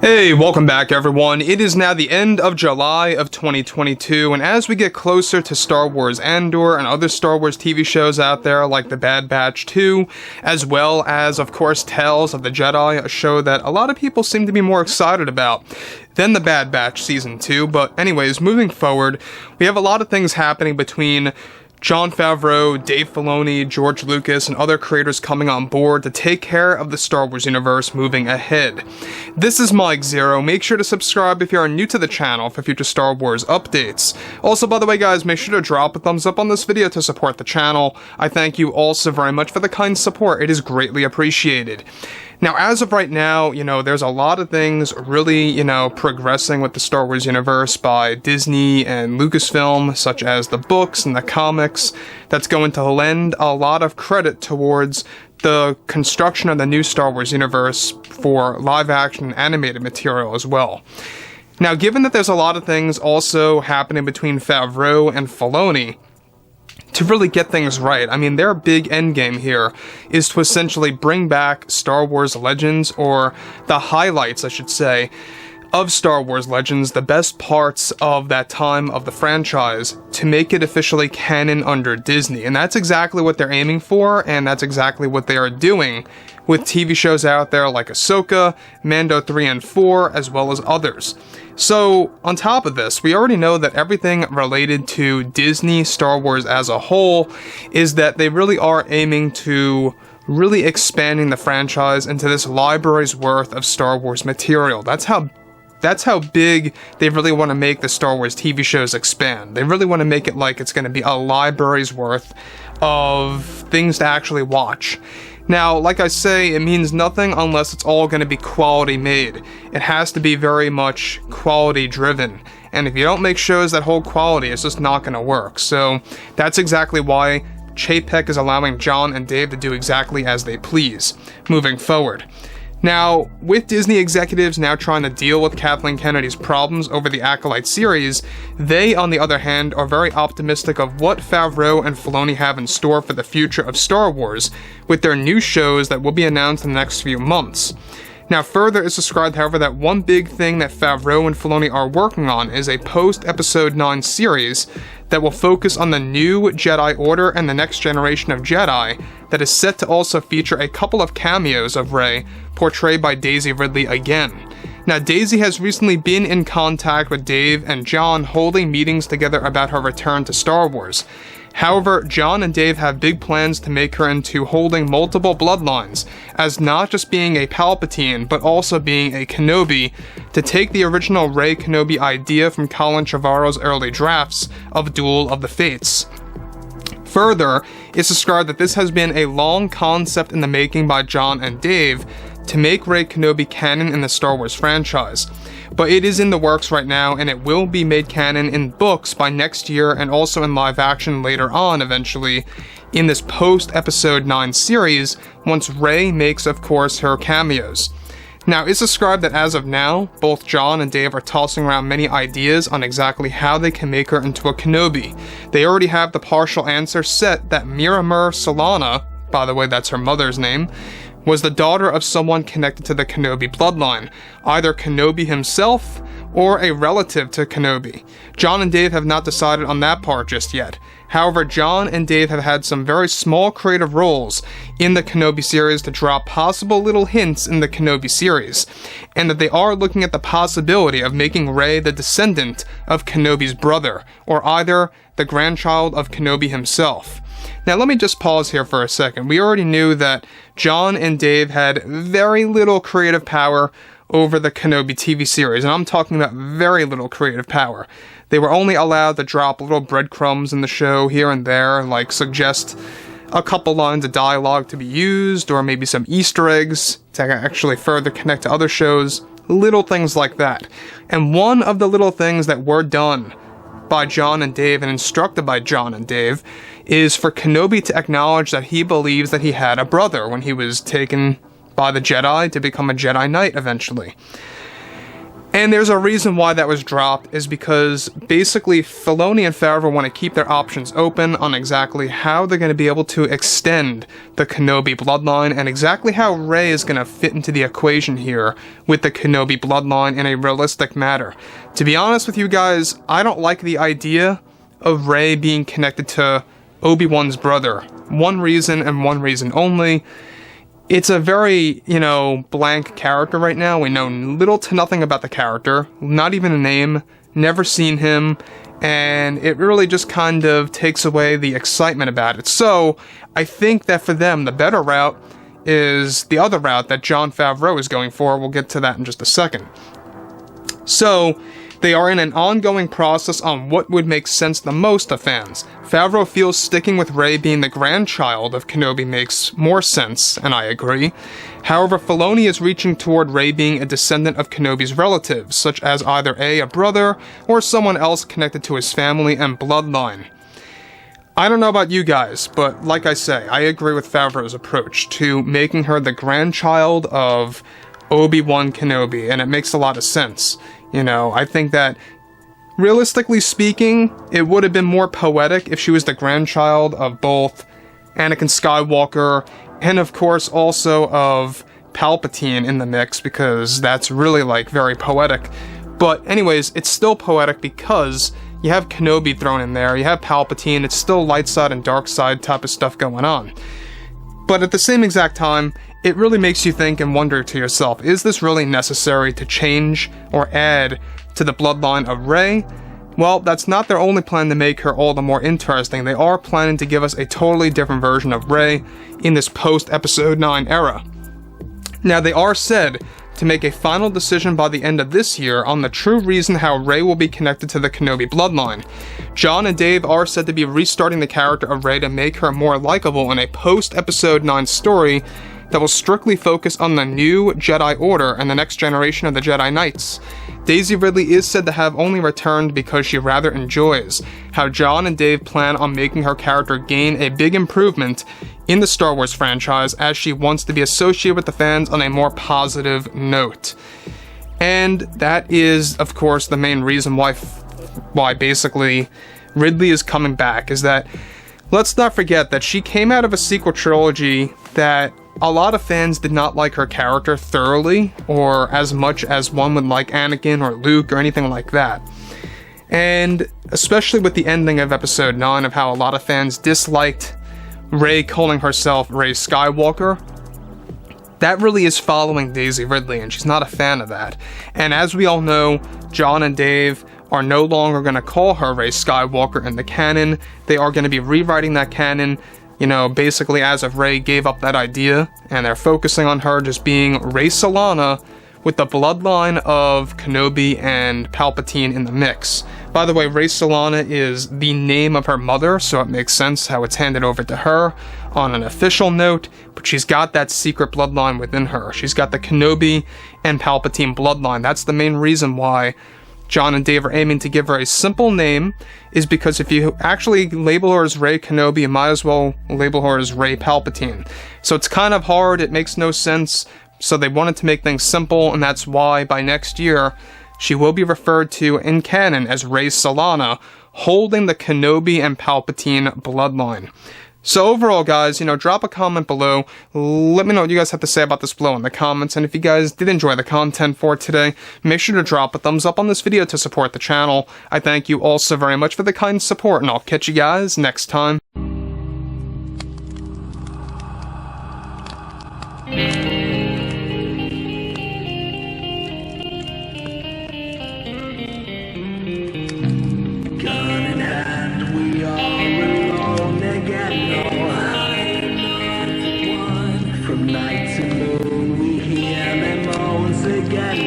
Hey, welcome back everyone. It is now the end of July of 2022, and as we get closer to Star Wars Andor and other Star Wars TV shows out there like The Bad Batch 2, as well as, of course, Tales of the Jedi, a show that a lot of people seem to be more excited about than The Bad Batch Season 2, but anyways, moving forward, we have a lot of things happening between Jon Favreau, Dave Filoni, George Lucas, and other creators coming on board to take care of the Star Wars universe moving ahead. This is Mike Zero. Make sure to subscribe if you are new to the channel for future Star Wars updates. Also, by the way guys, make sure to drop a thumbs up on this video to support the channel. I thank you all so very much for the kind support. It is greatly appreciated. Now, as of right now, there's a lot of things really, progressing with the Star Wars universe by Disney and Lucasfilm, such as the books and the comics, that's going to lend a lot of credit towards the construction of the new Star Wars universe for live-action and animated material as well. Now, given that there's a lot of things also happening between Favreau and Filoni, to really get things right, their big endgame here is to essentially bring back Star Wars Legends, or the highlights, I should say, of Star Wars Legends, the best parts of that time of the franchise, to make it officially canon under Disney. And that's exactly what they're aiming for, and that's exactly what they are doing with TV shows out there like Ahsoka, Mando 3 and 4, as well as others. So, on top of this, we already know that everything related to Disney Star Wars as a whole is that they really are aiming to really expanding the franchise into this library's worth of Star Wars material. That's how big they really want to make the Star Wars TV shows expand. They really want to make it like it's going to be a library's worth of things to actually watch. Now, like I say, it means nothing unless it's all going to be quality made. It has to be very much quality driven. And if you don't make shows that hold quality, it's just not going to work. So that's exactly why Chapek is allowing Jon and Dave to do exactly as they please, moving forward. Now, with Disney executives now trying to deal with Kathleen Kennedy's problems over the Acolyte series, they, on the other hand, are very optimistic of what Favreau and Filoni have in store for the future of Star Wars, with their new shows that will be announced in the next few months. Now, further is described, however, that one big thing that Favreau and Filoni are working on is a post-Episode 9 series that will focus on the new Jedi Order and the next generation of Jedi, that is set to also feature a couple of cameos of Rey, portrayed by Daisy Ridley again. Now, Daisy has recently been in contact with Dave and Jon, holding meetings together about her return to Star Wars. However, Jon and Dave have big plans to make her into holding multiple bloodlines, as not just being a Palpatine, but also being a Kenobi, to take the original Rey Kenobi idea from Colin Trevorrow's early drafts of Duel of the Fates. Further, it's described that this has been a long concept in the making by Jon and Dave to make Rey Kenobi canon in the Star Wars franchise. But it is in the works right now, and it will be made canon in books by next year, and also in live action later on eventually, in this post-Episode 9 series, once Rey makes, of course, her cameos. Now, it's described that as of now, both Jon and Dave are tossing around many ideas on exactly how they can make her into a Kenobi. They already have the partial answer set that Miramur Solana, by the way, that's her mother's name, was the daughter of someone connected to the Kenobi bloodline, either Kenobi himself or a relative to Kenobi. Jon and Dave have not decided on that part just yet. However, Jon and Dave have had some very small creative roles in the Kenobi series to drop possible little hints in the Kenobi series, and that they are looking at the possibility of making Rey the descendant of Kenobi's brother, or either the grandchild of Kenobi himself. Now, let me just pause here for a second. We already knew that Jon and Dave had very little creative power over the Kenobi TV series, and I'm talking about very little creative power. They were only allowed to drop little breadcrumbs in the show here and there, like suggest a couple lines of dialogue to be used, or maybe some Easter eggs to actually further connect to other shows, little things like that. And one of the little things that were done by Jon and Dave and instructed by Jon and Dave is for Kenobi to acknowledge that he believes that he had a brother when he was taken by the Jedi to become a Jedi Knight eventually. And there's a reason why that was dropped, is because basically Filoni and Favreau want to keep their options open on exactly how they're going to be able to extend the Kenobi bloodline and exactly how Rey is going to fit into the equation here with the Kenobi bloodline in a realistic manner. To be honest with you guys, I don't like the idea of Rey being connected to Obi-Wan's brother. One reason and one reason only. It's a very, blank character right now. We know little to nothing about the character, not even a name, never seen him, and it really just kind of takes away the excitement about it. So, I think that for them, the better route is the other route that Jon Favreau is going for. We'll get to that in just a second. So, they are in an ongoing process on what would make sense the most to fans. Favreau feels sticking with Rey being the grandchild of Kenobi makes more sense, and I agree. However, Filoni is reaching toward Rey being a descendant of Kenobi's relatives, such as either a brother or someone else connected to his family and bloodline. I don't know about you guys, but like I say, I agree with Favreau's approach to making her the grandchild of Obi-Wan Kenobi, and it makes a lot of sense. I think that, realistically speaking, it would have been more poetic if she was the grandchild of both Anakin Skywalker and, of course, also of Palpatine in the mix, because that's really, very poetic. But anyways, it's still poetic because you have Kenobi thrown in there, you have Palpatine, it's still light side and dark side type of stuff going on. But at the same exact time, it really makes you think and wonder to yourself, is this really necessary to change or add to the bloodline of Rey? Well, that's not their only plan to make her all the more interesting. They are planning to give us a totally different version of Rey in this post-Episode 9 era. Now, they are said to make a final decision by the end of this year on the true reason how Rey will be connected to the Kenobi bloodline. Jon and Dave are said to be restarting the character of Rey to make her more likable in a post-Episode 9 story that will strictly focus on the new Jedi Order and the next generation of the Jedi Knights. Daisy Ridley is said to have only returned because she rather enjoys how Jon and Dave plan on making her character gain a big improvement in the Star Wars franchise, as she wants to be associated with the fans on a more positive note. And that is, of course, the main reason why basically Ridley is coming back, is that, let's not forget that she came out of a sequel trilogy that a lot of fans did not like her character thoroughly, or as much as one would like Anakin or Luke or anything like that. And especially with the ending of Episode 9, of how a lot of fans disliked Rey calling herself Rey Skywalker, that really is following Daisy Ridley, and she's not a fan of that. And as we all know, Jon and Dave are no longer going to call her Rey Skywalker in the canon. They are going to be rewriting that canon, basically as if Rey gave up that idea, and they're focusing on her just being Rey Solana with the bloodline of Kenobi and Palpatine in the mix. By the way, Rey Solana is the name of her mother, so it makes sense how it's handed over to her on an official note, but she's got that secret bloodline within her. She's got the Kenobi and Palpatine bloodline. That's the main reason why Jon and Dave are aiming to give her a simple name, is because if you actually label her as Rey Kenobi, you might as well label her as Rey Palpatine. So it's kind of hard, it makes no sense, so they wanted to make things simple, and that's why by next year, she will be referred to in canon as Rey Solana, holding the Kenobi and Palpatine bloodline. So overall, guys, drop a comment below. Let me know what you guys have to say about this below in the comments. And if you guys did enjoy the content for today, make sure to drop a thumbs up on this video to support the channel. I thank you all so very much for the kind support, and I'll catch you guys next time. Night to moon, we hear them moans again.